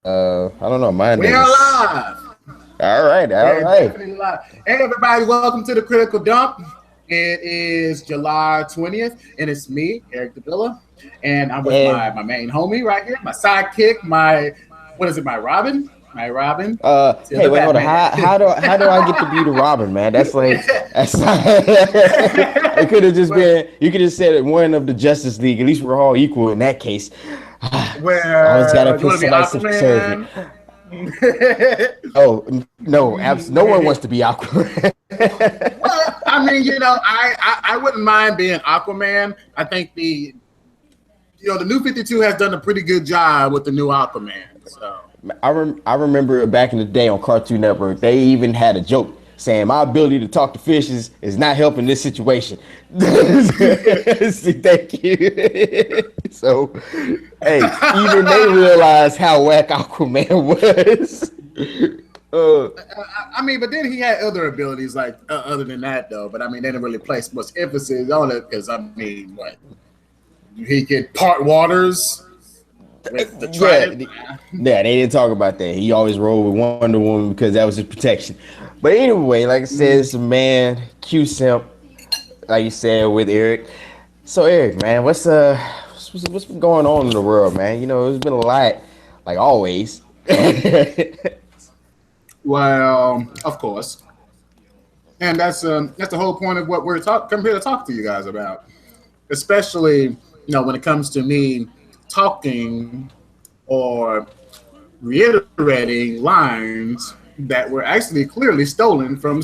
I don't know. Mine We're is. live. All right, all We're right. definitely live. Hey, everybody, welcome to the Critical Dump. It is July 20th, and it's me, Eric Davila, and I'm with And my main homie right here, my sidekick, what is it, my Robin? My Robin to hey, the wait, hold on. Batman. How do I get to be the Robin, man? That's not, it could have just well, been. You could have said it one of the Justice League. At least we're all equal in that case. Always gotta you put want to be somebody subservient. Aquaman? Oh no, no one wants to be awkward. Well, I mean, I wouldn't mind being Aquaman. I think the new 52 has done a pretty good job with the new Aquaman. So I remember back in the day on Cartoon Network, they even had a joke saying my ability to talk to fishes is not helping this situation. Thank you. So, hey, even they realized how whack Aquaman was. I mean, but then he had other abilities like other than that though. But I mean, they didn't really place much emphasis on it because I mean, what he could part waters with the trident. Yeah, they didn't talk about that. He always rolled with Wonder Woman because that was his protection. But anyway, like I said, it's a man, Qsimp, like you said with Eric. So Eric, man, what's been going on in the world, man? You know, there's been a lot, like always. Well, of course, and that's the whole point of what we're come here to talk to you guys about, especially when it comes to me talking or reiterating lines that were actually clearly stolen from.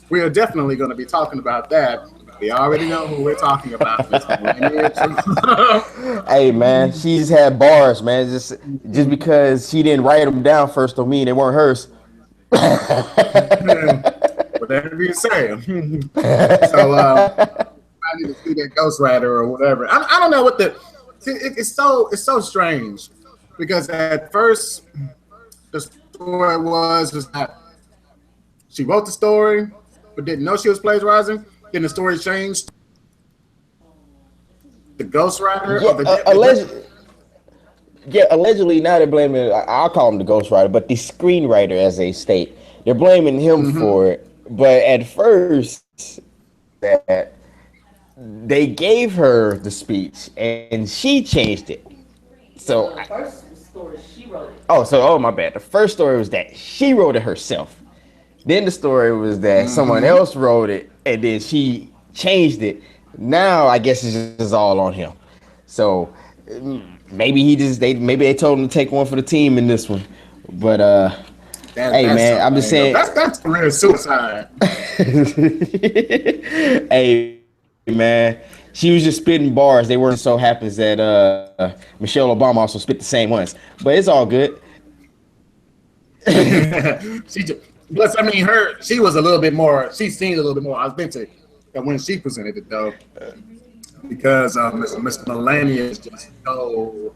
We are definitely going to be talking about that. We already know who we're talking about. Hey man, she's had bars, man. Just because she didn't write them down first don't mean they weren't hers. Whatever you say. So I need to see that ghostwriter or whatever. I don't know what it's so strange because at first the story was that she wrote the story but didn't know she was plagiarizing. Then the story changed. The ghostwriter, allegedly now they're blaming. I'll call him the ghostwriter, but the screenwriter, as they state, they're blaming him for it. But at first, that they gave her the speech and she changed it. So the first story she wrote it. Oh, my bad. The first story was that she wrote it herself. Then the story was that someone else wrote it and then she changed it. Now I guess it's just all on him. So maybe they told him to take one for the team in this one. But hey man, I'm just saying that's career suicide. Hey man, she was just spitting bars. They weren't so happens that Michelle Obama also spit the same ones. But it's all good. Plus, I mean, she was a little bit more. She seemed a little bit more authentic than when she presented it, though, because Miss Melania is just so.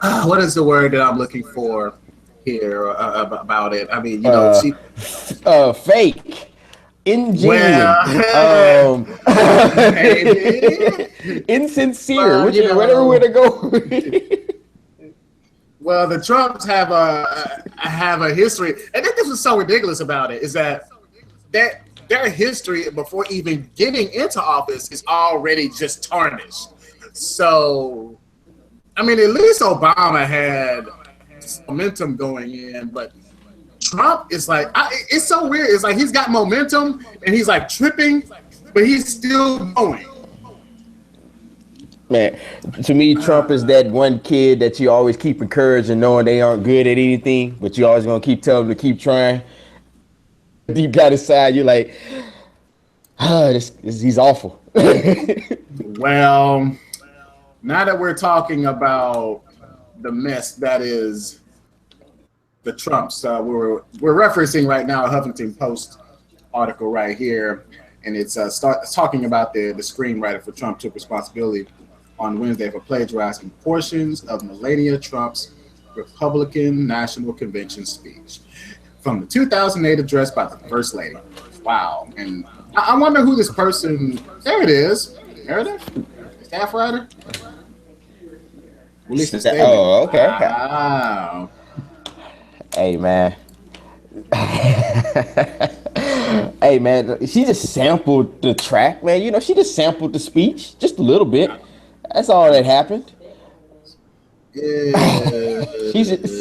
What is the word that I'm looking for here about it? I mean, she fake, ingenuine, insincere. Whatever way to go. Well, the Trumps have a history, and this was so ridiculous about it is that their history before even getting into office is already just tarnished. So, I mean, at least Obama had momentum going in, but Trump is like, it's so weird. It's like he's got momentum and he's like tripping, but he's still going. Man, to me, Trump is that one kid that you always keep encouraging, knowing they aren't good at anything, but you always gonna keep telling them to keep trying. Deep down inside, you're like, he's awful. Well, now that we're talking about the mess that is the Trumps, we're referencing right now a Huffington Post article right here, and it's talking about the screenwriter for Trump took responsibility on Wednesday for plagiarizing portions of Melania Trump's Republican National Convention speech from the 2008 address by the First Lady. Wow. And I wonder who this person, there it is. Meredith? Staff writer? Released a statement. Oh, okay. Wow. Hey man. Hey man, she just sampled the track, man. You know, she just sampled the speech just a little bit. That's all that happened. Yeah. She's just,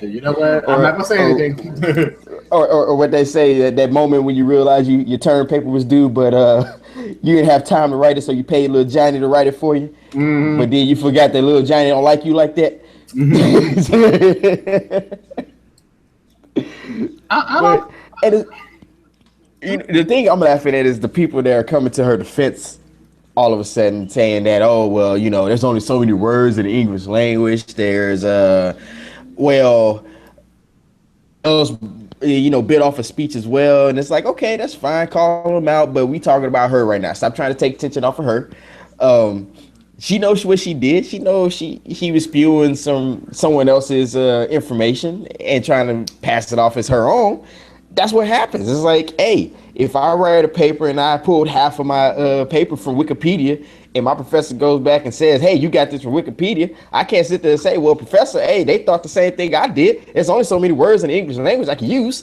You know what? I'm not or gonna say or anything. or what they say that moment when you realize your term paper was due, but you didn't have time to write it, so you paid little Johnny to write it for you. But then you forgot that little Johnny don't like you like that. I But don't. and the thing I'm laughing at is the people that are coming to her defense all of a sudden saying that, oh well, you know, there's only so many words in the English language. There's well, those, you know, bit off a speech as well, and it's like, okay, that's fine, call them out, but we talking about her right now. Stop trying to take attention off of her. Um, she knows what she did. She knows she was spewing someone else's information and trying to pass it off as her own. That's what happens. It's like, hey, if I write a paper and I pulled half of my paper from Wikipedia, and my professor goes back and says, hey, you got this from Wikipedia, I can't sit there and say, well, professor, hey, they thought the same thing I did. There's only so many words in the English language I can use.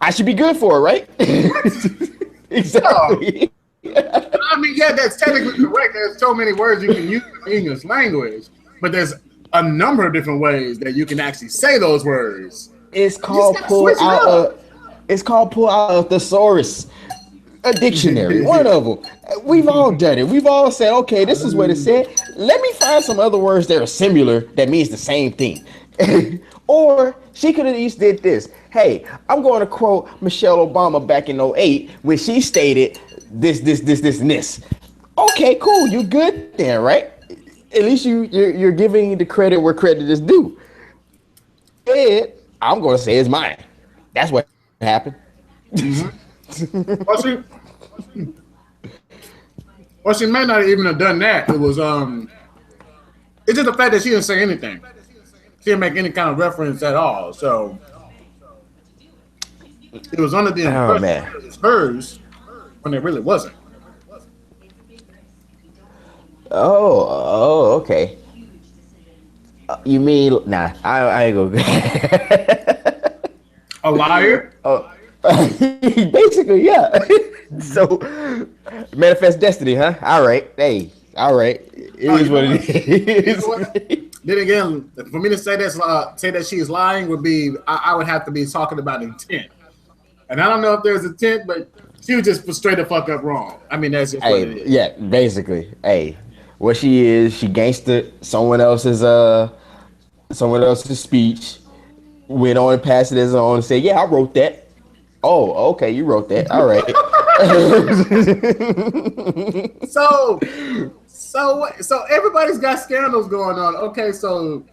I should be good for it, right? No. Exactly. I mean, yeah, that's technically correct. There's so many words you can use in the English language, but there's a number of different ways that you can actually say those words. It's You just called gotta pull switch it out up. it's called pull out a thesaurus, a dictionary, one of them. We've all done it. We've all said, okay, this is what it said. Let me find some other words that are similar that means the same thing. Or she could have at least did this. Hey, I'm going to quote Michelle Obama back in '08 when she stated this, and this. Okay, cool. You good then, right? At least you're giving the credit where credit is due. And I'm going to say it's mine. That's what happened. Well, she may not even have done that. It was it's just the fact that she didn't say anything. She didn't make any kind of reference at all. So it was under the Oh impression man. that it was hers when it really wasn't. Oh, okay. You mean nah? I ain't gonna. A liar? Oh, basically, yeah. So, manifest destiny, huh? All right, hey, all right. It is what it You know is. what? Then again, for me to say that she is lying would be I would have to be talking about intent, and I don't know if there's intent, but she was just straight the fuck up wrong. I mean, that's just what it Hey, is. yeah, basically, hey, what she is, she gangstered someone else's speech, went on and passed it as her own and said, yeah, I wrote that. Oh, okay, you wrote that. All right. So, so everybody's got scandals going on. Okay, so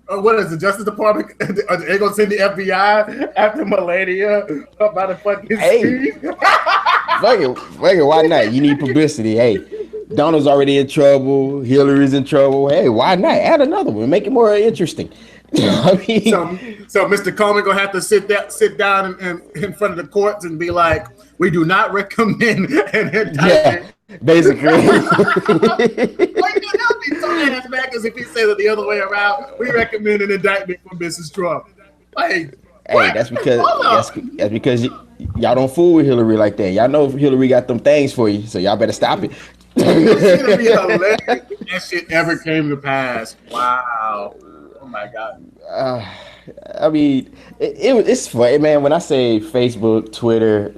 what is the Justice Department? Are they gonna send the FBI after Melania about a fucking Hey, speech? fuck it, why not? You need publicity. Hey, Donald's already in trouble. Hillary's in trouble. Hey, why not? Add another one. Make it more interesting. I So, mean, so Mr. Coleman gonna have to sit down in front of the courts and be like, we do not recommend an yeah, indictment. basically. Like, that'll be so ass back as if he said it the other way around. We recommend an indictment for Mrs. Trump. Like, Hey, what? that's because Hold that's, up. that's because y'all don't fool with Hillary like that. Y'all know Hillary got them things for you, so y'all better stop it. This shit'll be hilarious if that shit ever came to pass. Wow. Oh my god. I mean, it's funny, man. When I say Facebook, Twitter,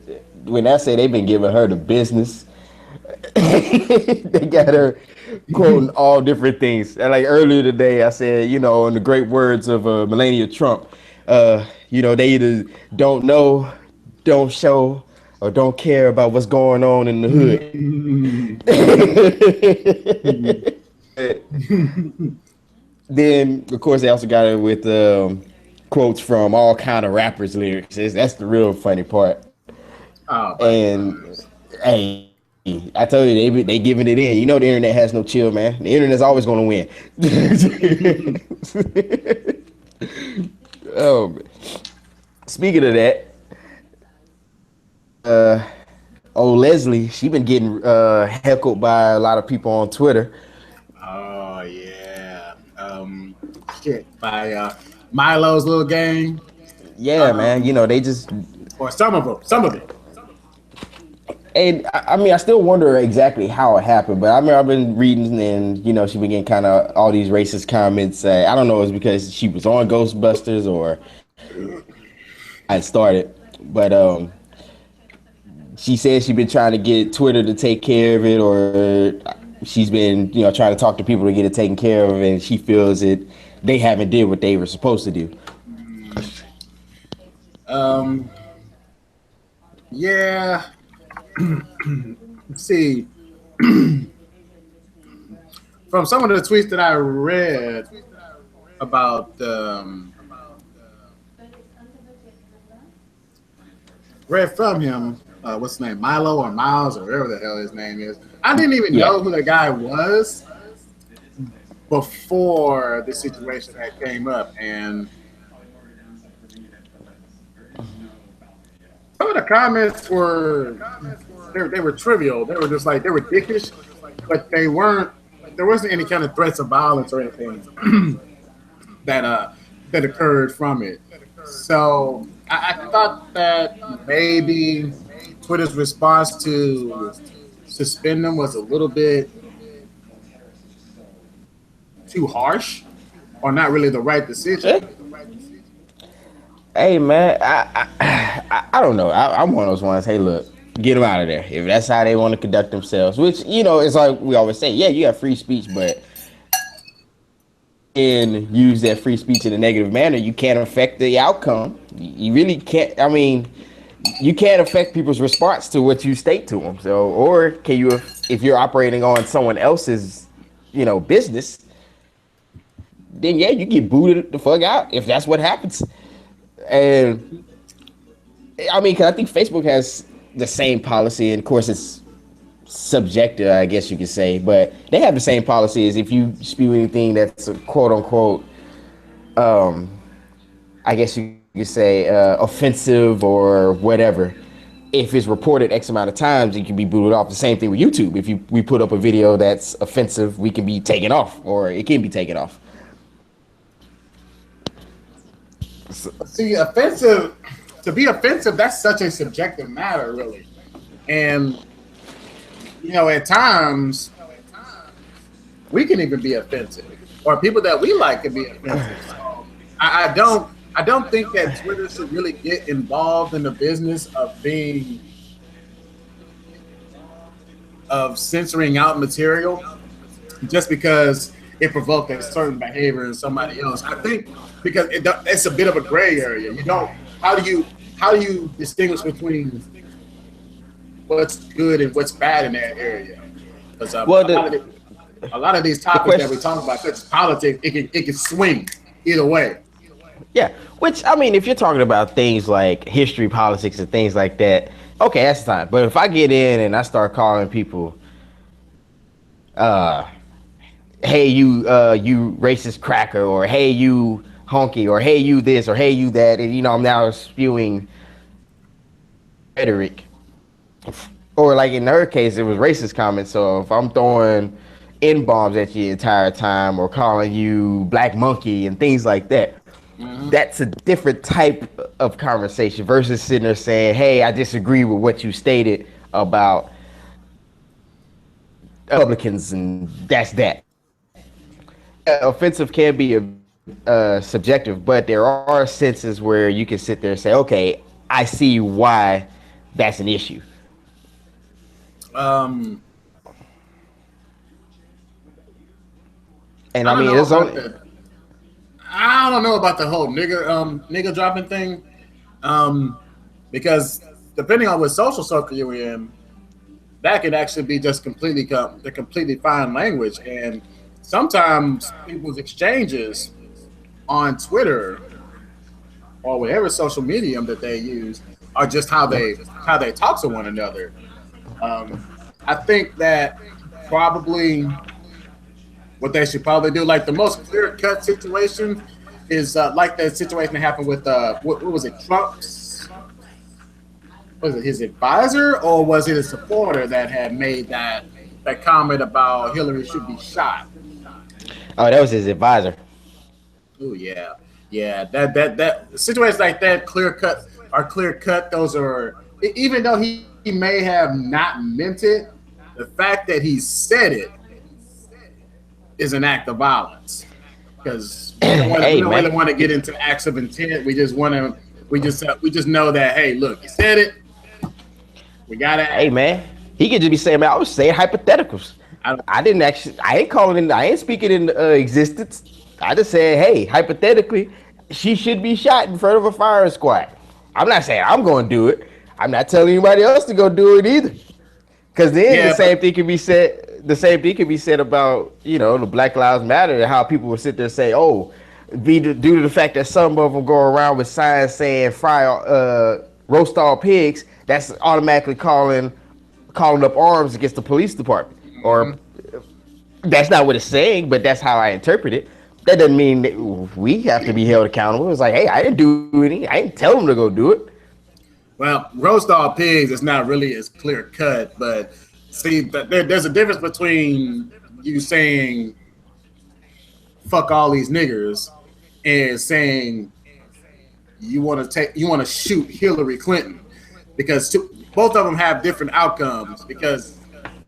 when I say they've been giving her the business, they got her quoting all different things. And like earlier today, I said, you know, in the great words of Melania Trump, you know, they either don't know, don't show, or don't care about what's going on in the hood. Then, of course, they also got it with quotes from all kind of rappers' lyrics. That's the real funny part. Oh my And god. hey, I told you they giving it in. You know the internet has no chill, man. The internet's always going to win. Oh, speaking of that, old Leslie, she been getting heckled by a lot of people on Twitter. Oh yeah. Shit. By Milo's little gang. Yeah, man. You know, they just. Or some of them. Some of it. And I mean, I still wonder exactly how it happened, but I mean, I've been reading, and you know, she been getting kind of all these racist comments. I don't know, it's because she was on Ghostbusters or I started, but she said she's been trying to get Twitter to take care of it, or she's been, you know, trying to talk to people to get it taken care of, and she feels that they haven't did what they were supposed to do. Yeah. See, from some of the tweets that I read about read from him, what's his name, Milo or Miles or whatever the hell his name is. I didn't even know who the guy was before the situation that came up, and some of the comments were they were trivial. They were just like they were dickish, but they weren't. There wasn't any kind of threats of violence or anything that occurred from it. So I thought that maybe Twitter's response to suspend them was a little bit too harsh, or not really the right decision. Hey man, I don't know. I'm one of those ones. Hey, look, get them out of there if that's how they want to conduct themselves. Which, you know, it's like we always say, yeah, you have free speech, but and use that free speech in a negative manner, you can't affect the outcome. You really can't. I mean, you can't affect people's response to what you state to them. So, or can you, if you're operating on someone else's, you know, business, then yeah, you get booted the fuck out if that's what happens. And I mean, because I think Facebook has the same policy, and of course it's subjective, I guess you could say, but they have the same policy as if you spew anything that's a quote unquote, I guess you could say, offensive or whatever. If it's reported X amount of times, you can be booted off. The same thing with YouTube. If we put up a video that's offensive, we can be taken off, or it can be taken off. See, offensive, to be offensive, that's such a subjective matter, really. And, you know, at times, we can even be offensive, or people that we like can be offensive. So I don't think that Twitter should really get involved in the business of censoring out material just because it provoked a certain behavior in somebody else. I think because it's a bit of a gray area. You don't. How do you distinguish between what's good and what's bad in that area? Because a lot of these topics that we talk about, such as politics, it can swing either way. Yeah, which I mean, if you're talking about things like history, politics, and things like that, okay, that's fine. But if I get in and I start calling people, hey you racist cracker, or hey you honky, or hey you this, or hey you that, and you know I'm now spewing rhetoric, or like in her case it was racist comments. So if I'm throwing N-bombs at you the entire time, or calling you black monkey and things like that, that's a different type of conversation versus sitting there saying, hey, I disagree with what you stated about Republicans, and that's that. Offensive can be subjective, but there are senses where you can sit there and say, okay, I see why that's an issue. And I mean, it's only. I don't know about the whole nigga dropping thing, because depending on what social circle you're in, that could actually be just completely fine language. And sometimes people's exchanges on Twitter or whatever social medium that they use are just how they talk to one another. I think that probably what they should probably do, like the most clear-cut situation, is like the situation that happened with what was it, Trump's? Was it his advisor, or was it a supporter that had made that comment about Hillary should be shot? Oh, that was his advisor. Oh yeah. Yeah, that situations like that, clear cut. Those are even though he may have not meant it, the fact that he said it is an act of violence. Because we Hey don't man, really want to get into acts of intent. We just want to we just know that hey, look, he said it. We gotta hey act. man, he could just be saying, man, I was saying hypotheticals. I don't, I didn't actually, I ain't calling it, I ain't speaking in existence. I just said, hey, hypothetically, she should be shot in front of a firing squad. I'm not saying I'm going to do it. I'm not telling anybody else to go do it either. Because then the yeah, same thing can be said. The same thing can be said about the Black Lives Matter and how people will sit there and say, "Oh, due to the fact that some of them go around with signs saying fry, roast all pigs," that's automatically calling up arms against the police department. Or that's not what it's saying, but that's how I interpret it. That doesn't mean that we have to be held accountable. It's like, hey, I didn't do any. I didn't tell them to go do it. well, roast all pigs is not really as clear cut, but see, there's a difference between you saying "fuck all these niggers" and saying you want to shoot Hillary Clinton because both of them have different outcomes. Because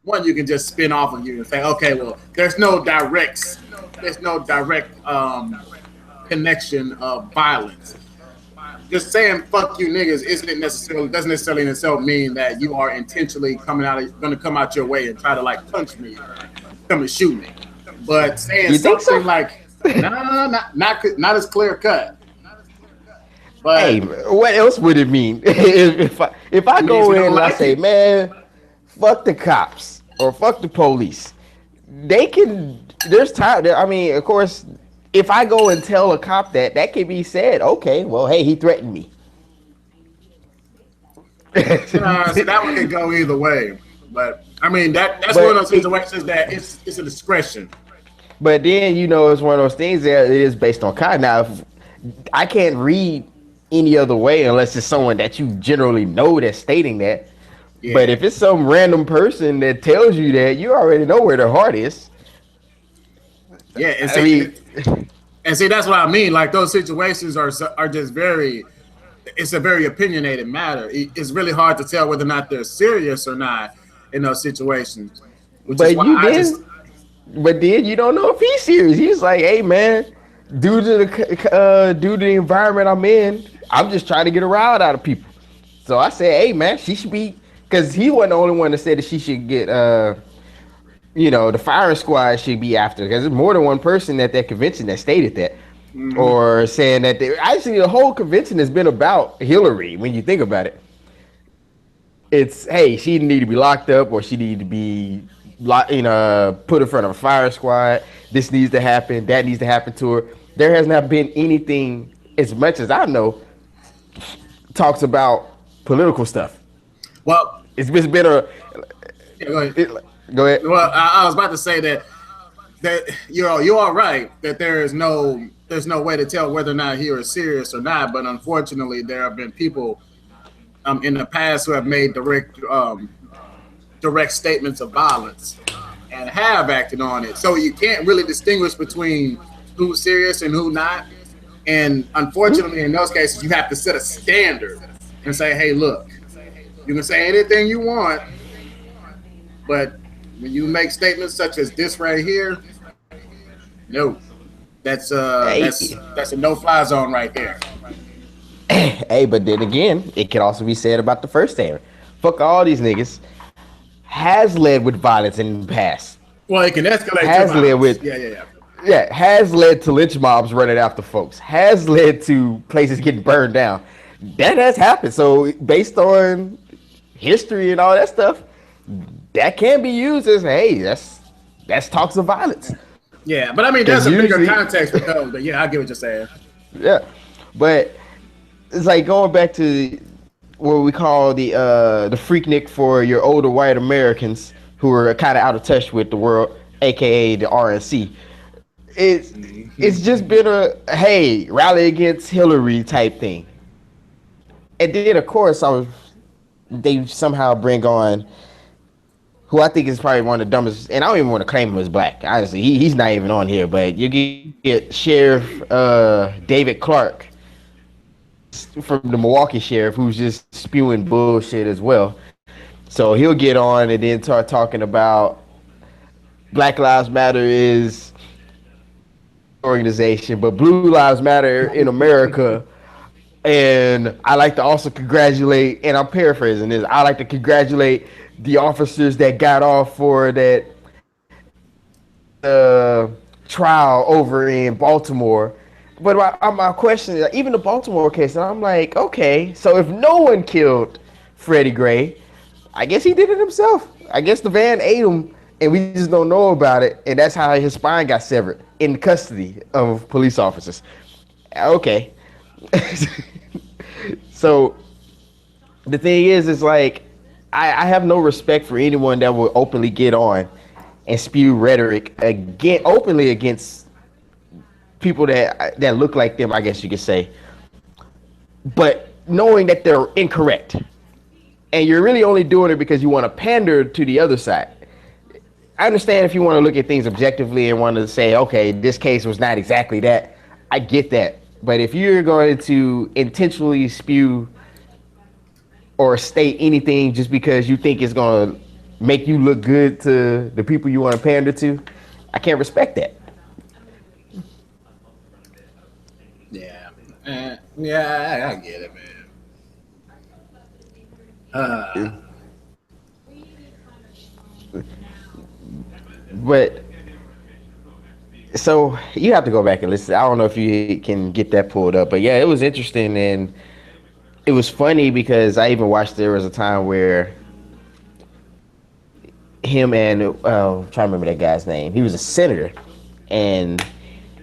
one, you can just spin off of you and say, okay, well, there's no direct connection of violence. Just saying "fuck you niggas" doesn't necessarily in itself mean that you are intentionally going to come out your way and try to like punch me, or come and shoot me. But saying You think so? something like no, not as clear cut. Hey, But what else would it mean if I it means go you in don't and I like say, it. man, fuck the cops or fuck the police? They can. There's time. I mean, of course, if I go and tell a cop that can be said. Okay, well, hey, he threatened me. So that one can go either way. But I mean that's one of but those situations that it's a discretion. But then it's one of those things that it is based on context. Now, if I can't read any other way unless it's someone that you generally know that's stating that. But Yeah. if it's some random person that tells you that, you already know where their heart is. Yeah, I mean, and see that's what I mean. Like those situations are just very. It's a very opinionated matter. It's really hard to tell whether or not they're serious or not in those situations, which is but why you I just did. But then you don't know if he's serious. He's like, hey man, due to the environment I'm in, I'm just trying to get a rile out of people. So I said, hey man, she should be, because he wasn't the only one that said that she should get the firing squad should be after, because there's more than one person at that convention that stated that, or saying that actually the whole convention has been about Hillary. When you think about it, it's hey, she need to be locked up, or she need to be put in front of a fire squad. This needs to happen. That needs to happen to her. There has not been anything, as much as I know, talks about political stuff. well. It's just been a. Yeah, go ahead. It, go ahead. Well, I was about to say that you are right that there's no way to tell whether or not he is serious or not. But unfortunately, there have been people in the past who have made direct statements of violence and have acted on it. So you can't really distinguish between who's serious and who not. And unfortunately, in those cases, you have to set a standard and say, hey, look, you can say anything you want, but when you make statements such as this right here, no, that's Hey, that's a no-fly zone right there. hey, but then again, it can also be said about the first statement. Fuck all these niggas has led with violence in the past. Well, it can escalate to Has led violence. with Yeah. has led to lynch mobs running after folks. Has led to places getting burned down. That has happened. So based on history and all that stuff, that can be used as hey, that's talks of violence. Yeah, but I mean, there's Because a bigger usually, context with those. But yeah, I get what you're saying. yeah, but it's like going back to what we call the freaknik for your older white Americans who are kind of out of touch with the world, aka the RNC. It's just been a hey, rally against Hillary type thing, and then of course they somehow bring on who I think is probably one of the dumbest, and I don't even want to claim him as black. Honestly, he's not even on here. But you get Sheriff David Clark from the Milwaukee Sheriff, who's just spewing bullshit as well. So he'll get on and then start talking about Black Lives Matter is organization, but Blue Lives Matter in America. And I like to also congratulate, and I'm paraphrasing this, I like to congratulate the officers that got off for that trial over in Baltimore. But my question is, even the Baltimore case, and I'm like, okay, so if no one killed Freddie Gray, I guess he did it himself. I guess the van ate him, and we just don't know about it, and that's how his spine got severed in custody of police officers. Okay. So the thing is like, I have no respect for anyone that will openly get on and spew rhetoric openly against people that look like them, I guess you could say. But knowing that they're incorrect, and you're really only doing it because you want to pander to the other side. I understand if you want to look at things objectively and want to say, okay, this case was not exactly that. I get that. But if you're going to intentionally spew or state anything just because you think it's going to make you look good to the people you want to pander to, I can't respect that. Yeah. Yeah, I get it, man. But so you have to go back and listen. I don't know if you can get that pulled up, but yeah, it was interesting and it was funny because I even watched. There was a time where him and I'm trying to remember that guy's name. He was a senator, and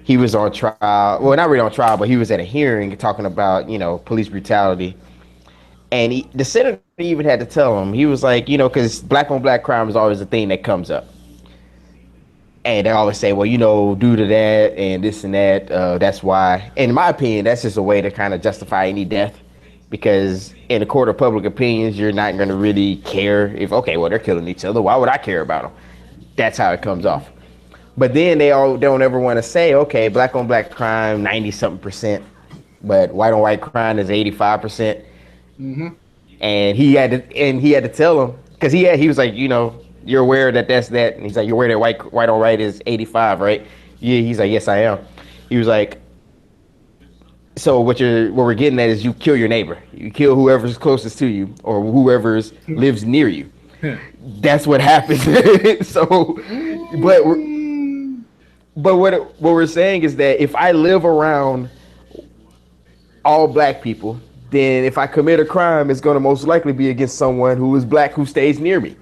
he was on trial. Well, not really on trial, but he was at a hearing talking about police brutality. And the senator even had to tell him, he was like, because black on black crime is always a thing that comes up. And they always say, well, due to that and this and that, that's why. In my opinion, that's just a way to kind of justify any death. Because in a court of public opinions, you're not going to really care if, okay, well, they're killing each other. Why would I care about them? That's how it comes off. But then they all don't ever want to say, okay, black on black crime, 90-something%, but white on white crime is 85%. Mm-hmm. And he had to tell him, because he was like, you're aware that that's that. And he's like, you're aware that white on white is 85, right? Yeah, he's like, yes, I am. He was like, so what we're getting at is you kill your neighbor. You kill whoever's closest to you or whoever lives near you. That's what happens. So, but what we're saying is that if I live around all black people, then if I commit a crime, it's going to most likely be against someone who is black who stays near me.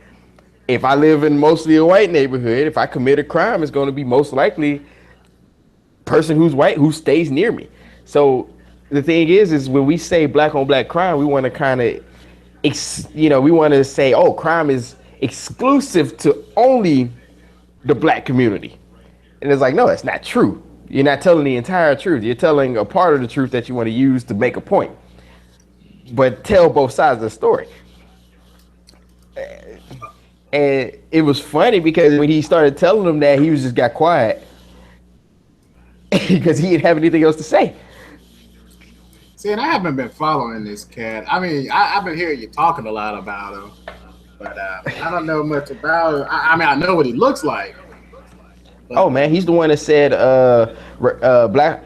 If I live in mostly a white neighborhood, if I commit a crime, it's going to be most likely person who's white who stays near me. So the thing is when we say black on black crime, we want to kind of, we want to say, oh, crime is exclusive to only the black community. And it's like, no, it's not true. You're not telling the entire truth. You're telling a part of the truth that you want to use to make a point. But tell both sides of the story. And it was funny because when he started telling them that, he just got quiet because he didn't have anything else to say. See, and I haven't been following this cat. I mean, I've been hearing you talking a lot about him, but I don't know much about him. I mean, I know what he looks like. Oh man, he's the one that said black.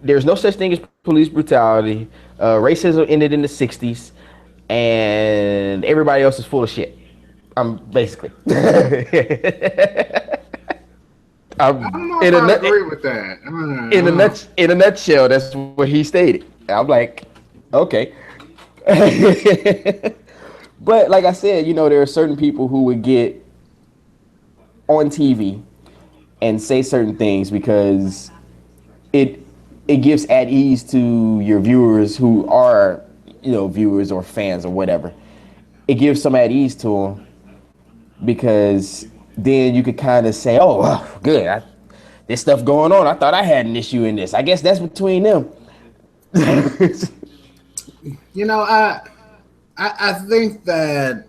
There's no such thing as police brutality. Racism ended in the '60s, and everybody else is full of shit. Basically. I don't know if I agree with that. In a nutshell, that's what he stated. I'm like, okay. But like I said, there are certain people who would get on TV and say certain things because it gives at ease to your viewers who are, viewers or fans or whatever. It gives some at ease to them because then you could kind of say, oh, well, good. This stuff going on. I thought I had an issue in this. I guess that's between them. I think that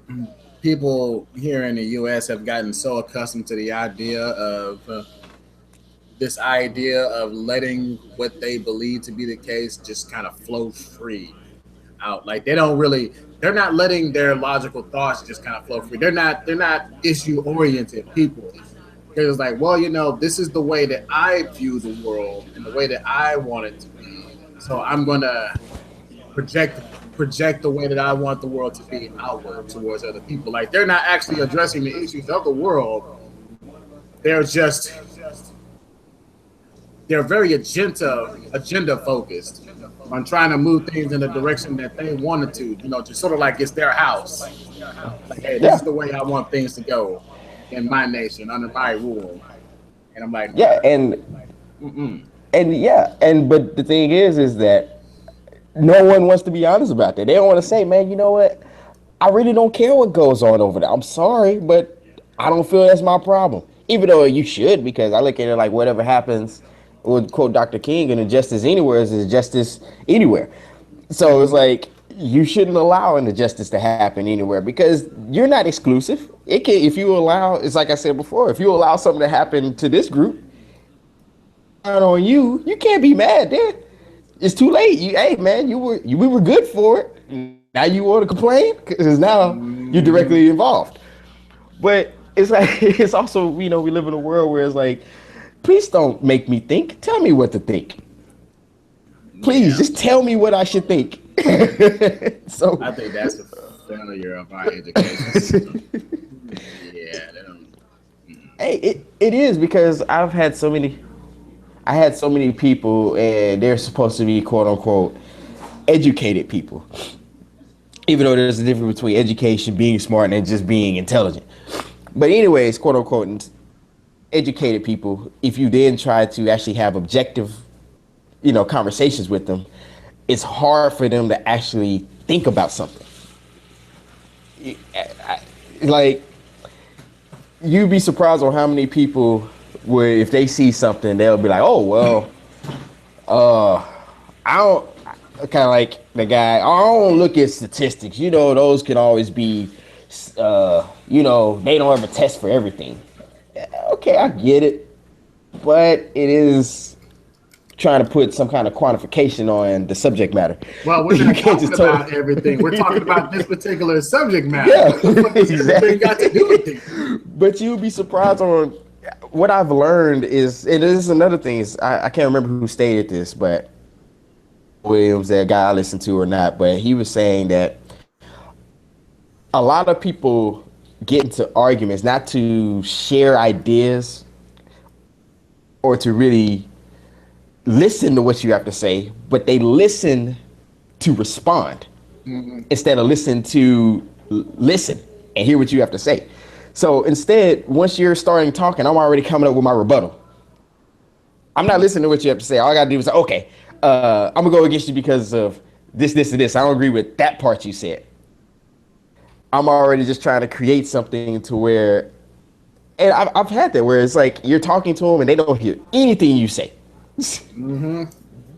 people here in the U.S. have gotten so accustomed to the idea of this idea of letting what they believe to be the case just kind of flow free out. Like they're not letting their logical thoughts just kind of flow free. They're not issue oriented people. They're just like, well, this is the way that I view the world and the way that I want it to be. So I'm gonna project the way that I want the world to be outward towards other people. Like they're not actually addressing the issues of the world. They're very agenda focused on trying to move things in the direction that they wanted to. Just sort of like it's their house. Like, hey, this is the way I want things to go in my nation under my rule. And I'm like, yeah, but the thing is that no one wants to be honest about that. They don't want to say, man, you know what? I really don't care what goes on over there. I'm sorry, but I don't feel that's my problem. Even though you should, because I look at it like whatever happens, would quote Dr. King, and injustice anywhere is justice anywhere. So it's like you shouldn't allow injustice to happen anywhere because you're not exclusive. It can, if you allow, it's like I said before, if you allow something to happen to this group, on you can't be mad then. It's too late. Hey man, we were good for it. Now you want to complain because now you're directly involved. But it's like it's also we live in a world where it's like, please don't make me think. Tell me what to think. Please just tell me what I should think. So I think that's a failure of our education system. Yeah, they don't. Hey, it is because I had so many people, and they're supposed to be quote unquote educated people. Even though there's a difference between education, being smart, and just being intelligent. But anyways, quote unquote educated people, if you then try to actually have objective, conversations with them, it's hard for them to actually think about something. Like, you'd be surprised on how many people where if they see something, they'll be like, oh, well, I don't, kind of like the guy, I don't look at statistics. Those can always be, they don't ever test for everything. Okay, I get it. But it is trying to put some kind of quantification on the subject matter. Well, we're not talking about everything. We're talking about this particular subject matter. Yeah, exactly. Got to do with it. But you'll be surprised on what I've learned is, and this is another thing, is I can't remember who stated this, but Williams, that guy I listened to or not, but he was saying that a lot of people get into arguments not to share ideas or to really listen to what you have to say, but they listen to respond instead of listen and hear what you have to say. So instead, once you're starting talking, I'm already coming up with my rebuttal. I'm not listening to what you have to say. All I gotta do is say, okay, I'm gonna go against you because of this, this, and this. I don't agree with that part you said. I'm already just trying to create something to where, and I've had that where it's like you're talking to them and they don't hear anything you say. Yeah,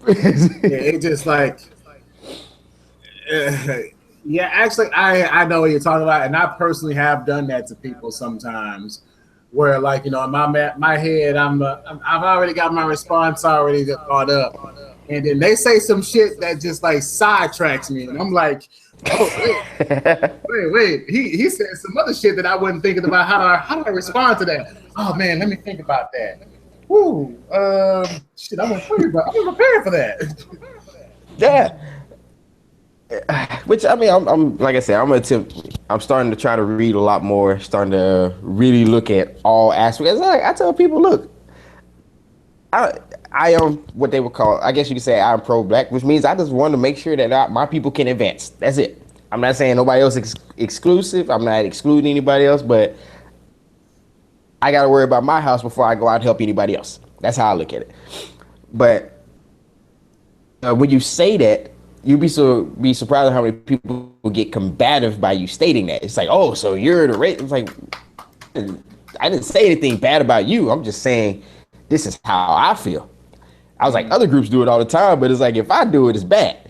it's just like, yeah, actually, I know what you're talking about, and I personally have done that to people sometimes, where like in my head, I've already got my response already thought up, and then they say some shit that just like sidetracks me, and I'm like, oh wait, he said some other shit that I wasn't thinking about. How do I respond to that? Oh man, let me think about that. Ooh, shit, I'm prepared for that. Yeah. Which I mean, I'm like I said, I'm starting to try to read a lot more, starting to really look at all aspects. I tell people, look, I am what they would call, I guess you could say I'm pro-black, which means I just want to make sure that my people can advance. That's it. I'm not saying nobody else is exclusive. I'm not excluding anybody else, but I got to worry about my house before I go out and help anybody else. That's how I look at it. But when you say that, you'd be surprised at how many people will get combative by you stating that. It's like, oh, so you're the race. It's like, I didn't say anything bad about you. I'm just saying this is how I feel. I was like, other groups do it all the time, but it's like, if I do it, it's bad.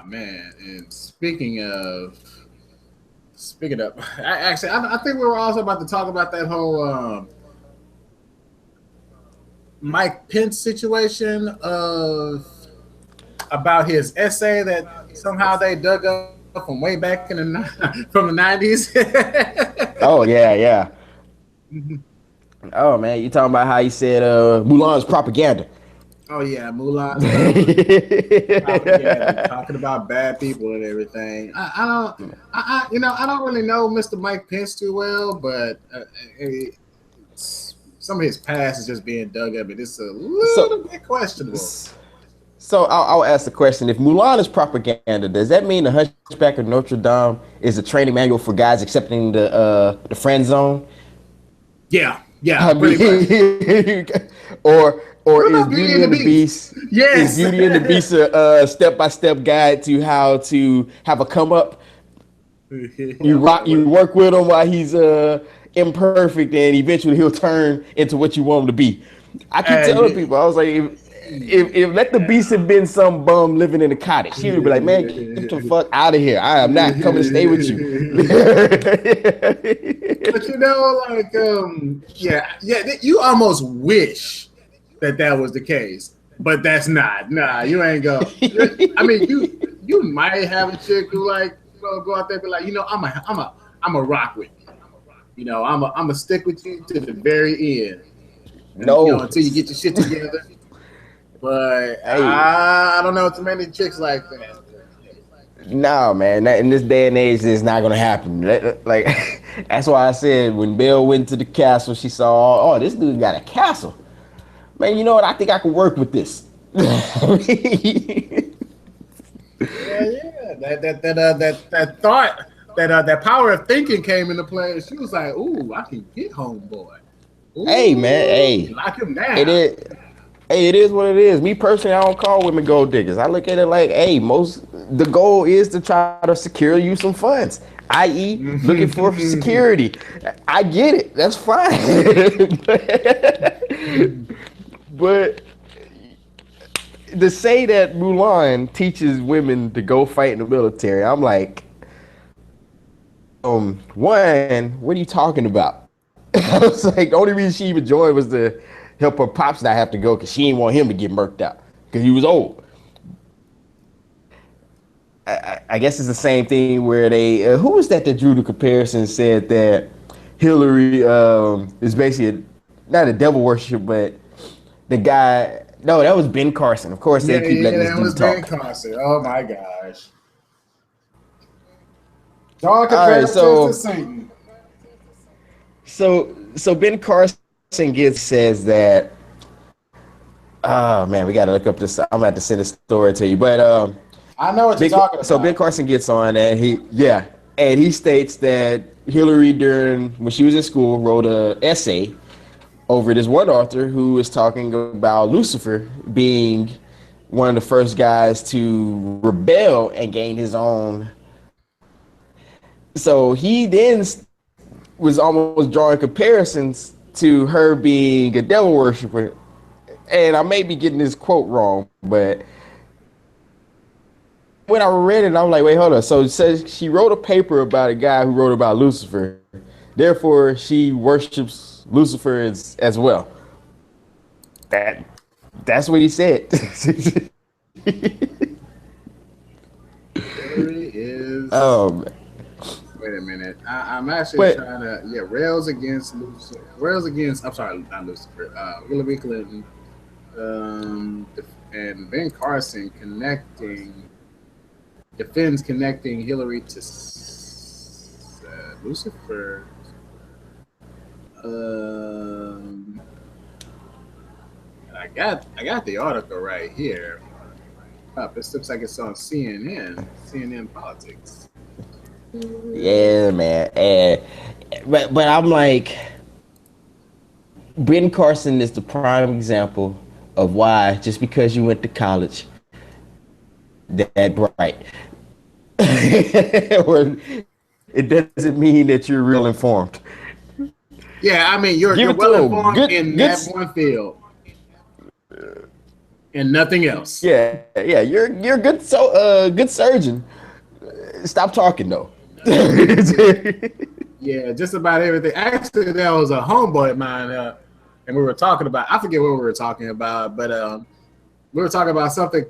man. And speaking of, I think we were also about to talk about that whole Mike Pence situation of about his essay that somehow they dug up from way back in the from the 90s. Oh yeah, yeah. Oh man, you talking about how he said Mulan's propaganda. Oh yeah, Mulan stuff, propaganda, talking about bad people and everything. I don't really know Mr. Mike Pence too well, but some of his past is just being dug up, and it's a little so, bit questionable. so I'll ask the question: if Mulan is propaganda, does that mean the Hunchback of Notre Dame is a training manual for guys accepting the friend zone? Yeah, yeah, I pretty much. mean, What or is about Beauty Beauty and and the the Beast? Beast is Yes. Beauty and the Beast a step-by-step guide to how to have a come up? You work with him while he's imperfect, and eventually he'll turn into what you want him to be. I keep telling And people, I was like, if Let the Beast had been some bum living in a cottage, he would be like, man, get the fuck out of here. I am not coming to stay with you. but yeah, you almost wish that was the case, but that's not. Nah, you ain't go. I mean, you might have a chick who like go out there and be like, I'm a rock with you. I'm a stick with you to the very end, and No. until you get your shit together. But Hey, I don't know too many chicks like that. no, man. In this day and age, it's not gonna happen. Like, that's why I said when Belle went to the castle, she saw, oh, this dude got a castle. Man, you know what? I think I could work with this. Yeah. That thought, that power of thinking came into play. And she was like, "Ooh, I can get homeboy. Hey, man. Ooh, Hey, lock him it down." is. Hey, it is what it is. Me personally, I don't call women gold diggers. I look at it like, hey, the goal is to try to secure you some funds, i.e., looking for security. I get it. That's fine. But to say that Mulan teaches women to go fight in the military, I'm like, one, what are you talking about? I was like, the only reason she even joined was to help her pops not have to go because she didn't want him to get murked out because he was old. I guess it's the same thing where they, who was that drew the comparison said that Hillary is basically not a devil worship, but the guy, no, that was Ben Carson. Of course, they keep letting this That was dude Ben talk. Carson. Oh my gosh, John All right, comparisons to Satan. so Ben Carson gets says that. Oh man, we gotta look up this. I'm gonna have to send a story to you. But I know what you're talking so Ben about. Carson gets on and he states that Hillary during when she was in school wrote a essay over this one author who was talking about Lucifer being one of the first guys to rebel and gain his own. So he then was almost drawing comparisons to her being a devil worshiper. And I may be getting this quote wrong, but when I read it, I'm like, wait, hold on. So it says she wrote a paper about a guy who wrote about Lucifer. Therefore, she worships Lucifer as well. That's what he said. Hillary is. um, Wait a minute. I'm actually but trying to. Yeah, rails against Lucifer. Rails against. I'm sorry, not Lucifer. Hillary Clinton. And Ben Carson defends connecting Hillary to Lucifer. I got the article right here. It looks like it's on CNN Politics. yeah, man. But I'm like, Ben Carson is the prime example of why just because you went to college that bright, or it doesn't mean that you're real informed. Yeah, I mean you're Give it well to him. informed in Good. that one field. and nothing else. Yeah, yeah, you're good. So, good surgeon. Stop talking though. Yeah, just about everything. Actually, that was a homeboy of mine, and we were talking about. I forget what we were talking about, but we were talking about something.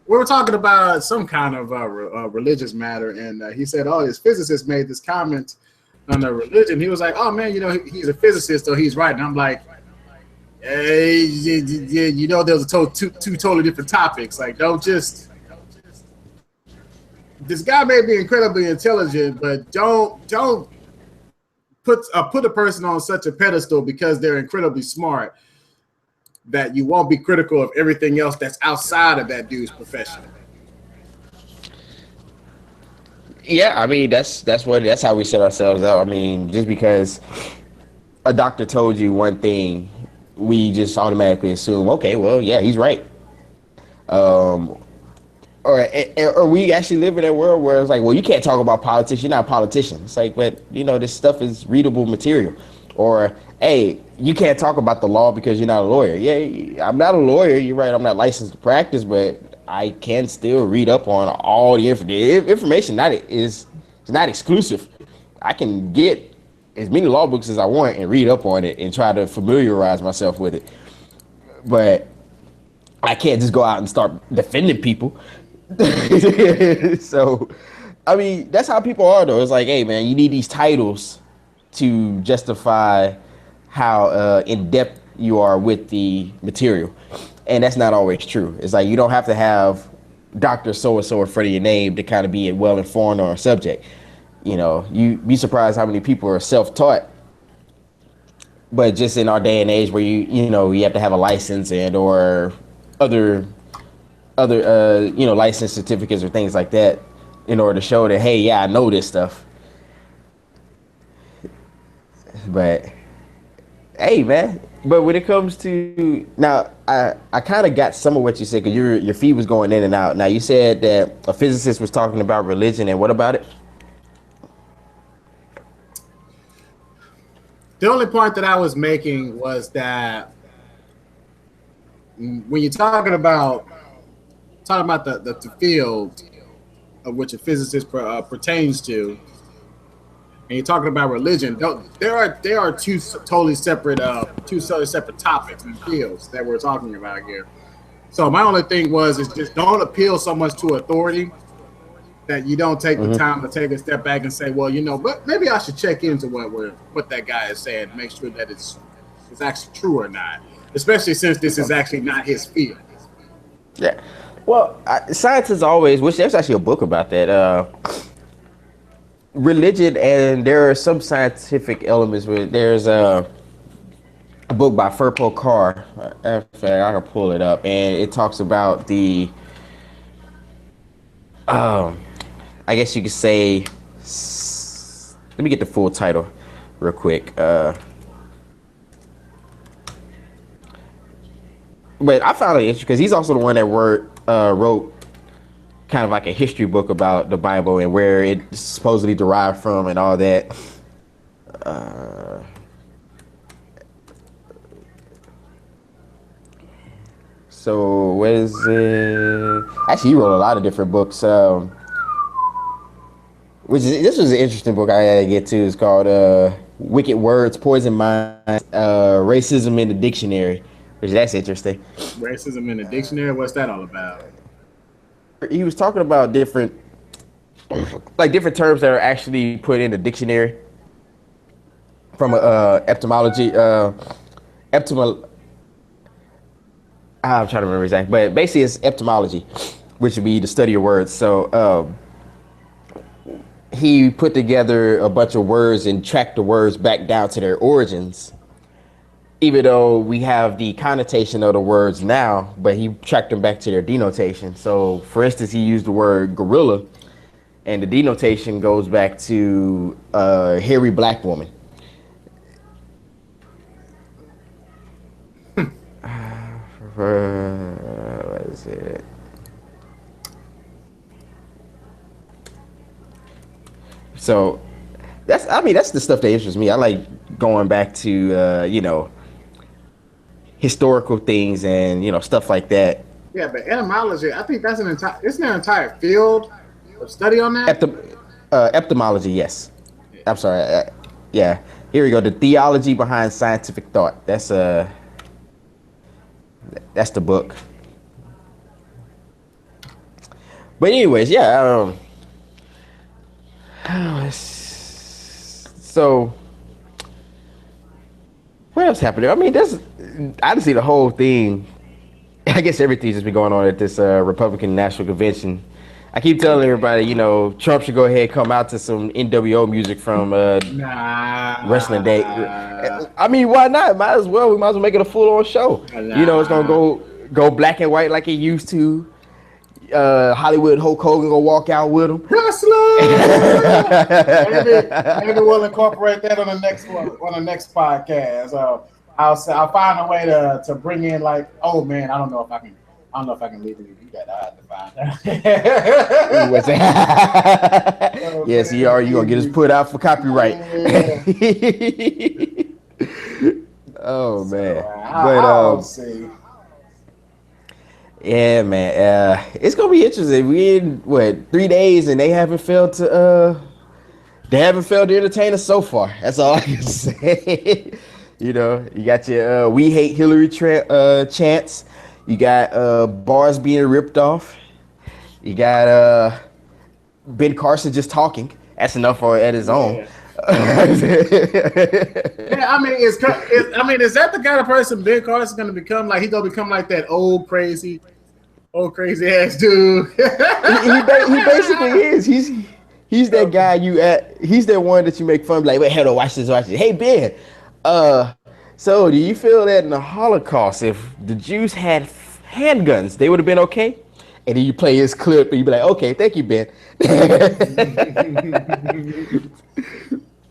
We were talking about some kind of religious matter, and he said, "Oh, his physicist made this comment on the religion." He was like, "Oh man, he's a physicist, so he's right." And I'm like, "Hey, there's two totally different topics. Like, don't just." This guy may be incredibly intelligent, but don't put a person on such a pedestal because they're incredibly smart that you won't be critical of everything else that's outside of that dude's profession. Yeah, I mean that's how we set ourselves up. I mean, just because a doctor told you one thing, we just automatically assume, okay, well, yeah, he's right. Um, or we actually live in a world where it's like, well, you can't talk about politics. You're not a politician. It's like, but this stuff is readable material. Or, hey, you can't talk about the law because you're not a lawyer. Yeah, I'm not a lawyer. You're right. I'm not licensed to practice, but I can still read up on all the information. It's not exclusive. I can get as many law books as I want and read up on it and try to familiarize myself with it. But I can't just go out and start defending people. So, I mean, that's how people are, though. It's like, hey, man, you need these titles to justify how in depth you are with the material, and that's not always true. It's like you don't have to have Doctor So and So in front of your name to kind of be well informed on a subject. You'd be surprised how many people are self-taught, but just in our day and age where you have to have a license and or other license certificates or things like that in order to show that, hey, yeah, I know this stuff. But hey, man, but when it comes to now, I kind of got some of what you said because your feed was going in and out. Now you said that a physicist was talking about religion, and what about it? The only point that I was making was that when you're talking about the field of which a physicist pertains to, and you're talking about religion, there are two totally separate topics and fields that we're talking about here. So my only thing is just don't appeal so much to authority that you don't take the time to take a step back and say, well, but maybe I should check into what that guy is saying, make sure that it's actually true or not, especially since this is actually not his field. Yeah. Well, science is always, which there's actually a book about that. Religion, and there are some scientific elements where there's a book by Furpo Carr. In fact, I can pull it up, and it talks about the, I guess you could say, let me get the full title real quick. But I found it interesting because he's also the one that wrote kind of like a history book about the Bible and where it supposedly derived from and all that. So what is it? Actually, he wrote a lot of different books. This was an interesting book I had to get to. It's called "Wicked Words, Poison Minds: Racism in the Dictionary," which that's interesting. Racism in the dictionary. What's that all about? He was talking about different terms that are actually put in the dictionary from etymology. I'm trying to remember exactly, but basically it's etymology, which would be the study of words. So he put together a bunch of words and tracked the words back down to their origins, even though we have the connotation of the words now, but he tracked them back to their denotation. So for instance, he used the word gorilla, and the denotation goes back to a hairy black woman. What is it? So that's the stuff that interests me. I like going back to historical things and stuff like that Yeah, but etymology, I think that's isn't there an entire field of study on that? Epistemiology, yes. I'm sorry. Yeah. Here we go. The theology behind scientific thought. That's the book. But anyways, yeah. So what else happened? I mean, I didn't see the whole thing. I guess everything's just been going on at this Republican National Convention. I keep telling everybody, Trump should go ahead and come out to some NWO music from Wrestling Day. I mean, why not? Might as well. We might as well make it a full-on show. Nah. It's gonna go black and white like it used to. Hollywood Hulk Hogan gonna walk out with him. maybe we'll incorporate that on the next one, on the next podcast. I'll find a way to bring in like, oh man, I don't know if I can legally do that. I have to find out. What's that? Yes, you gonna get us put out for copyright. Oh man, I'll see. Yeah, man. It's gonna be interesting. We in 3 days and they haven't failed to entertain us so far. That's all I can say. You got your "We Hate Hillary" chants. You got bars being ripped off. You got Ben Carson just talking. That's enough at his own. Yeah, I mean, is that the kind of person Ben Carson's gonna become? Like, he's gonna become like that old crazy ass dude. he basically is. He's that guy he's that one that you make fun of, like, wait, hold on, watch this. Hey Ben, so do you feel that in the Holocaust, if the Jews had handguns, they would have been okay? And then you play his clip and you be like, okay, thank you, Ben.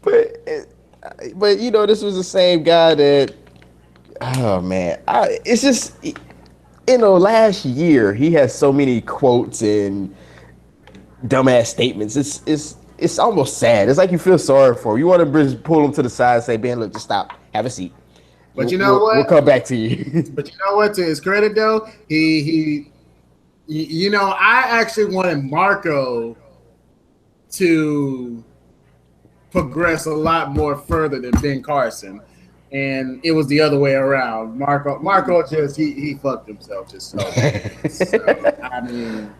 But this was the same guy that, oh man, it's just, last year he has so many quotes and dumbass statements. It's almost sad. It's like you feel sorry for him. You want to pull him to the side and say, Ben, look, just stop, have a seat. But what? We'll come back to you. But you know what? To his credit, though, I actually wanted Marco to progress a lot more further than Ben Carson, and it was the other way around. Marco just he fucked himself just so. I mean,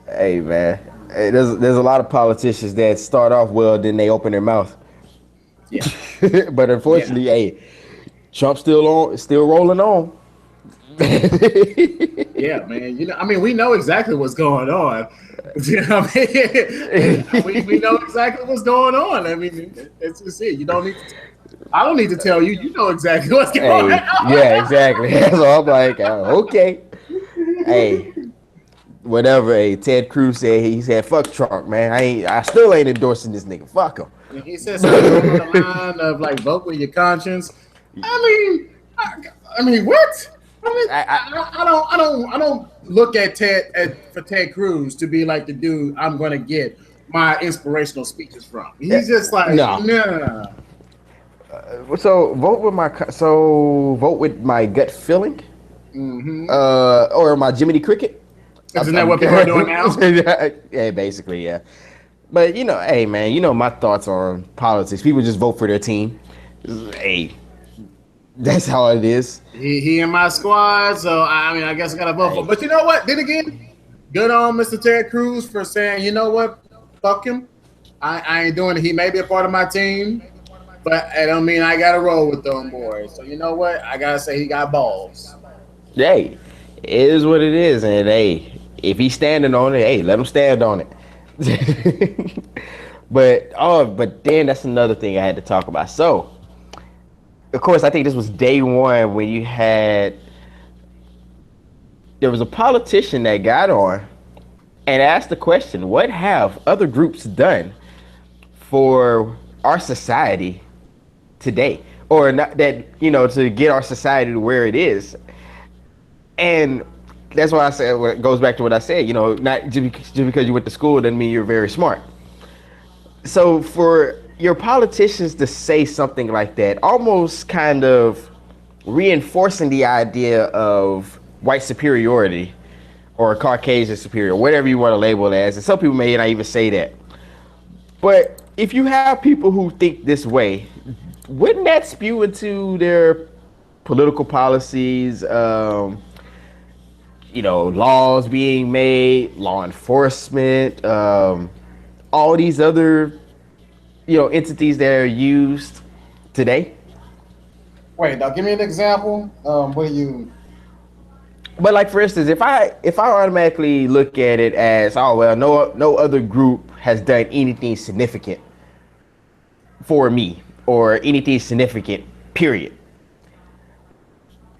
hey man, there's a lot of politicians that start off well, then they open their mouth. Yeah. But unfortunately, hey, Trump's still rolling on. Yeah, man. We know exactly what's going on. You know what I mean? we know exactly what's going on. I mean, it's just it. You don't need to. I don't need to tell you. You know exactly what's going on. Yeah, exactly. So I'm like, okay. Hey, whatever. Hey, Ted Cruz said, fuck Trump, man. I still ain't endorsing this nigga. Fuck him. And he said something on the line of like, vote with your conscience. I mean, what? I don't look at Ted Cruz to be like the dude I'm going to get my inspirational speeches from. He's just like, nah. So vote with my gut feeling, or my Jiminy Cricket. Isn't that what people are doing now? Yeah, basically, yeah. But hey man, my thoughts on politics. People just vote for their team. Hey, that's how it is. He in my squad, so I guess I gotta vote for him. But you know what? Then again, good on Mr. Ted Cruz for saying, you know what, fuck him. I ain't doing it. He may be a part of my team, but I don't mean I gotta roll with them boys. So you know what? I gotta say he got balls. Hey, it is what it is, and hey, if he's standing on it, hey, let him stand on it. But then that's another thing I had to talk about. So, of course, I think this was day one when there was a politician that got on and asked the question, what have other groups done for our society today? Or not that, to get our society to where it is. And that's why I said, it goes back to what I said, not just because you went to school doesn't mean you're very smart. So for your politicians to say something like that, almost kind of reinforcing the idea of white superiority or Caucasian superior, whatever you want to label it as. And some people may not even say that. But if you have people who think this way, wouldn't that spew into their political policies, laws being made, law enforcement, all these other, entities that are used today? Wait, now give me an example. What do you? But like for instance, if I automatically look at it as, oh well, no other group has done anything significant for me or anything significant, period.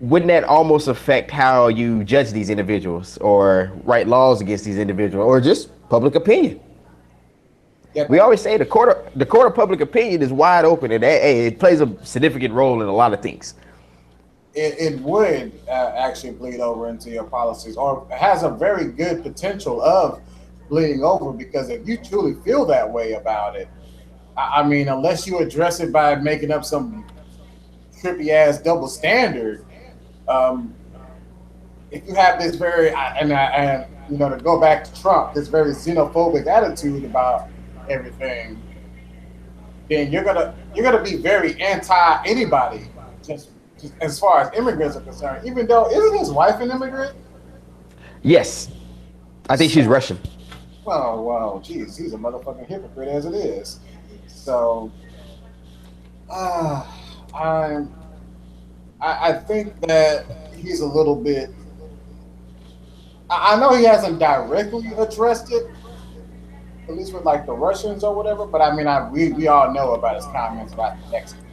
Wouldn't that almost affect how you judge these individuals or write laws against these individuals or just public opinion? Yep. We always say the court of public opinion is wide open, and it plays a significant role in a lot of things. It would actually bleed over into your policies, or has a very good potential of bleeding over, because if you truly feel that way about it, I mean, unless you address it by making up some trippy ass double standard, if you have this very to go back to Trump, this very xenophobic attitude about everything, then you're gonna be very anti anybody, just as far as immigrants are concerned. Even though, isn't his wife an immigrant? Yes, I think she's Russian. Well, geez, he's a motherfucking hypocrite as it is. So, I think that he's a little bit. I know he hasn't directly addressed it, at least with like the Russians or whatever. But I mean, we all know about his comments about the Mexicans.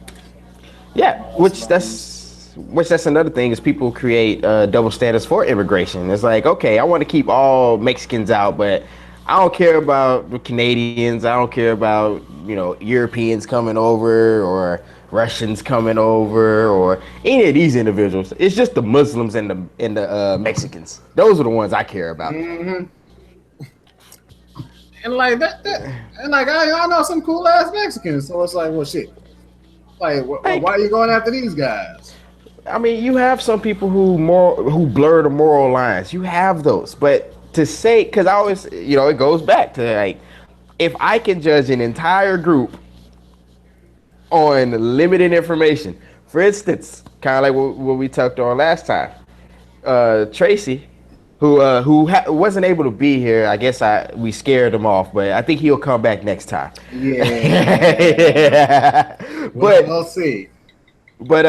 Yeah, which that's another thing is people create double standards for immigration. It's like, okay, I want to keep all Mexicans out, but I don't care about the Canadians. I don't care about Europeans coming over or Russians coming over or any of these individuals. It's just the Muslims and the Mexicans. Those are the ones I care about. Mm-hmm. And like that, and like I know some cool ass Mexicans, so it's like, well, shit. Like, why are you going after these guys? I mean, you have some people who blur the moral lines. You have those, but to say, because I always, it goes back to like, if I can judge an entire group on limited information, for instance, kind of like what we talked on last time, Tracy, who wasn't able to be here. I guess we scared him off, but I think he'll come back next time. Yeah. But we'll see. But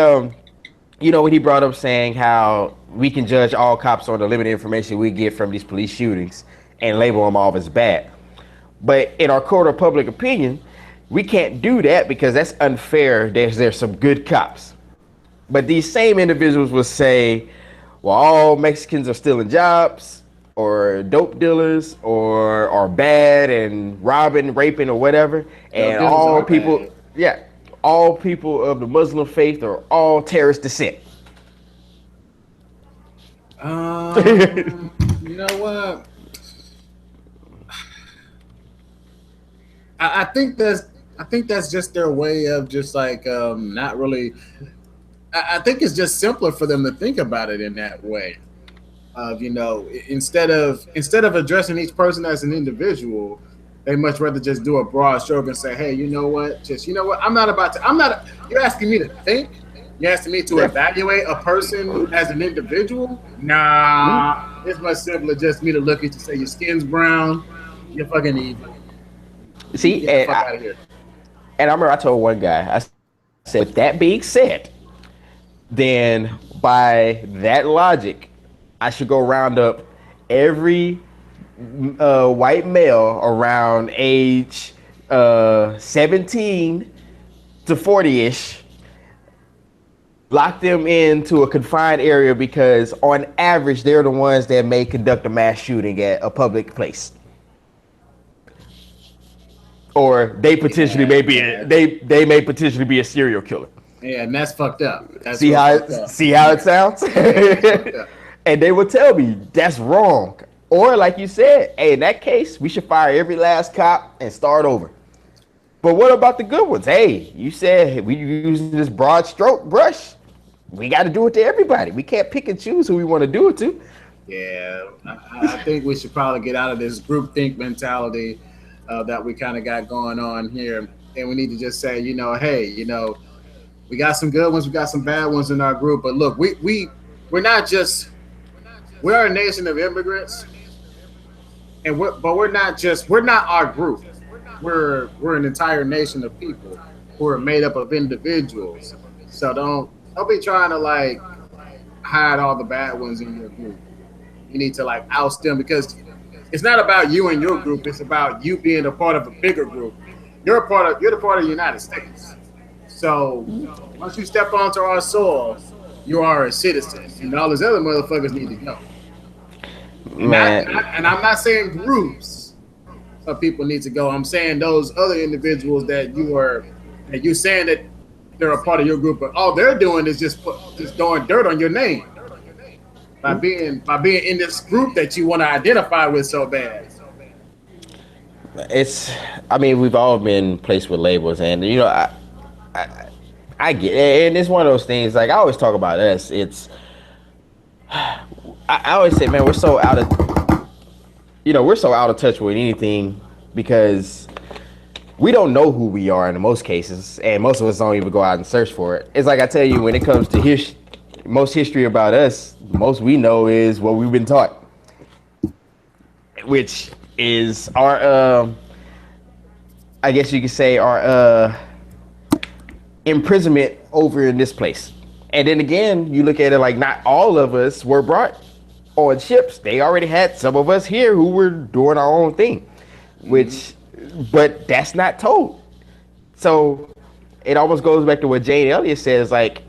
when he brought up saying how we can judge all cops on the limited information we get from these police shootings and label them all as bad. But in our court of public opinion, we can't do that because that's unfair. There's some good cops. But these same individuals will say, well, all Mexicans are stealing jobs or dope dealers or are bad and robbing, raping, or whatever. And all people, all people of the Muslim faith are all terrorist descent. You know what? I think that's just their way of just like not really. I think it's just simpler for them to think about it in that way. Instead of addressing each person as an individual, they much rather just do a broad stroke and say, hey, you know what? You're asking me to think. You're asking me to evaluate a person as an individual? Nah, it's much simpler just me to look at you and say your skin's brown, you're fucking evil. See, get the fuck out of here. And I remember I told one guy, I said, with that being said, then by that logic, I should go round up every white male around age 17 to 40-ish, lock them into a confined area because on average, they're the ones that may conduct a mass shooting at a public place. Or they potentially may potentially be a serial killer. Yeah, and that's fucked up. See how it sounds? And they would tell me that's wrong. Or like you said, hey, in that case, we should fire every last cop and start over. But what about the good ones? Hey, you said we using this broad stroke brush. we got to do it to everybody. We can't pick and choose who we want to do it to. Yeah, I think we should probably get out of this groupthink mentality that we kind of got going on here, and we need to just say, hey, we got some good ones, we got some bad ones in our group, but look, we're not just we're a nation of immigrants, and we're not our group. We're an entire nation of people who are made up of individuals. So don't be trying to like hide all the bad ones in your group. You need to like oust them because it's not about you and your group. It's about you being a part of a bigger group. You're the part of the United States. So once you step onto our soil, you are a citizen, and all those other motherfuckers need to go. Man, And I'm not saying groups of people need to go. I'm saying those other individuals that you're saying that they're a part of your group, but all they're doing is just throwing dirt on your name by being in this group that you want to identify with so bad. I mean, we've all been placed with labels, and I, I get it, and it's one of those things. Like I always talk about us. I always say, man, we're so out of touch with anything because we don't know who we are in most cases, and most of us don't even go out and search for it. It's like I tell you, when it comes to most history about us, most we know is what we've been taught, which is our, I guess you could say, our imprisonment over in this place. And then again, you look at it like not all of us were brought on ships. They already had some of us here who were doing our own thing, but that's not told. So it almost goes back to what Jane Elliott says, like,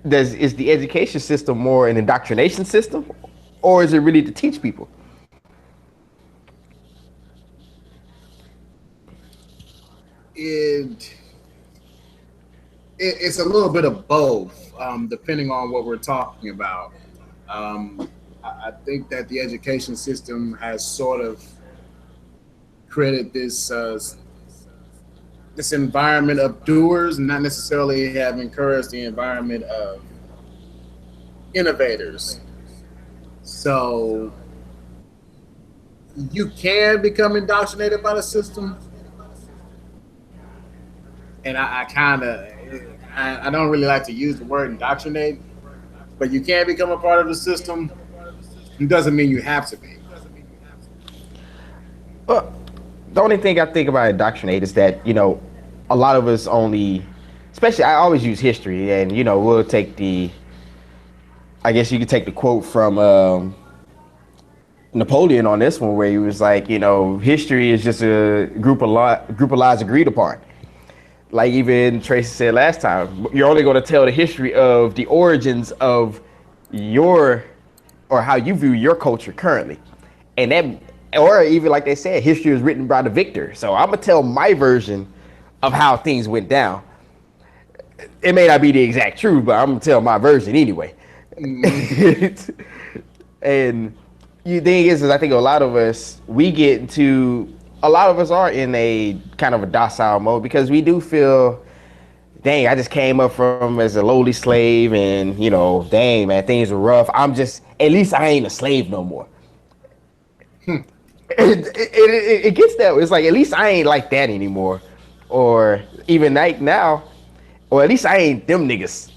is the education system more an indoctrination system, or is it really to teach people? It's a little bit of both, depending on what we're talking about. I think that the education system has sort of created this environment of doers, and not necessarily have encouraged the environment of innovators. So you can become indoctrinated by the system, and I don't really like to use the word indoctrinate, but you can become a part of the system. It doesn't mean you have to be. Well, the only thing I think about indoctrinate is that, a lot of us especially I always use history, and, we'll take I guess you could take the quote from Napoleon on this one, where he was like, history is just a group of lies agreed upon. Like even Tracy said last time, you're only going to tell the history of the origins of or how you view your culture currently. And that, or even like they said, history is written by the victor. So I'm going to tell my version of how things went down. It may not be the exact truth, but I'm going to tell my version anyway. Mm-hmm. And the thing is I think a lot of us are in a kind of a docile mode because we do feel, dang, I just came up from as a lowly slave, and dang, man, things were rough. At least I ain't a slave no more. It gets that way. It's like, at least I ain't like that anymore, or even like now, or at least I ain't them niggas.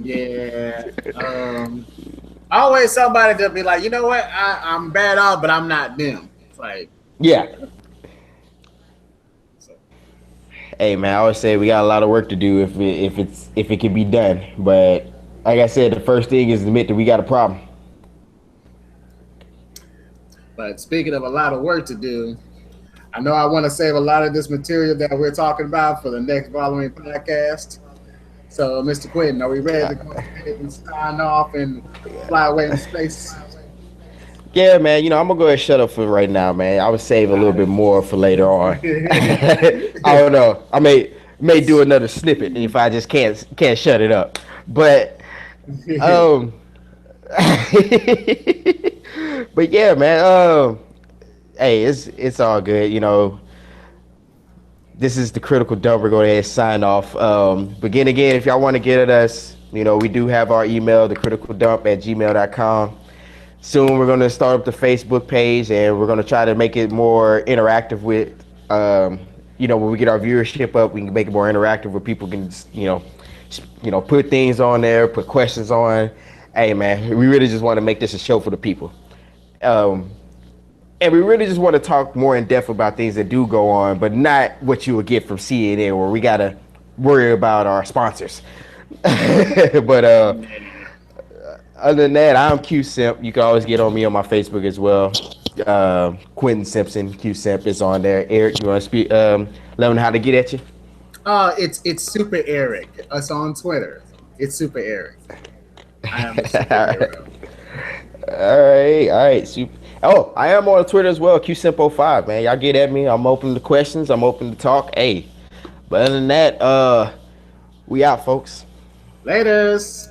Yeah. Always somebody to be like, you know what, I'm bad off, but I'm not them. Like, yeah. Hey man, I always say we got a lot of work to do if it can be done. But like I said, the first thing is admit that we got a problem. But speaking of a lot of work to do, I know I want to save a lot of this material that we're talking about for the next following podcast. So, Mr. Quentin, are we ready to go ahead and sign off and fly away in space? Yeah, man. I'm gonna go ahead and shut up for right now, man. I would save a little bit more for later on. I don't know. I may do another snippet if I just can't shut it up. But but yeah, man. Hey, it's all good. This is the Critical Dump. We're going to sign off. Again, if y'all want to get at us, you know, we do have our email, thecriticaldump@gmail.com. Soon we're going to start up the Facebook page, and we're going to try to make it more interactive with, you know, when we get our viewership up, we can make it more interactive where people can, you know, put things on there, put questions on. Hey, man, we really just want to make this a show for the people. And we really just want to talk more in depth about things that do go on, but not what you would get from CNN, where we got to worry about our sponsors. But other than that, I'm Qsimp. You can always get on me on my Facebook as well. Quentin Simpson, Qsimp is on there. Eric, you want to speak? Let them know how to get at you. It's Super Eric. Us on Twitter. It's Super Eric. I am a superhero. All right, super. Oh, I am on Twitter as well, Qsimp05, man. Y'all get at me. I'm open to questions. I'm open to talk. Hey, but other than that, we out, folks. Laters.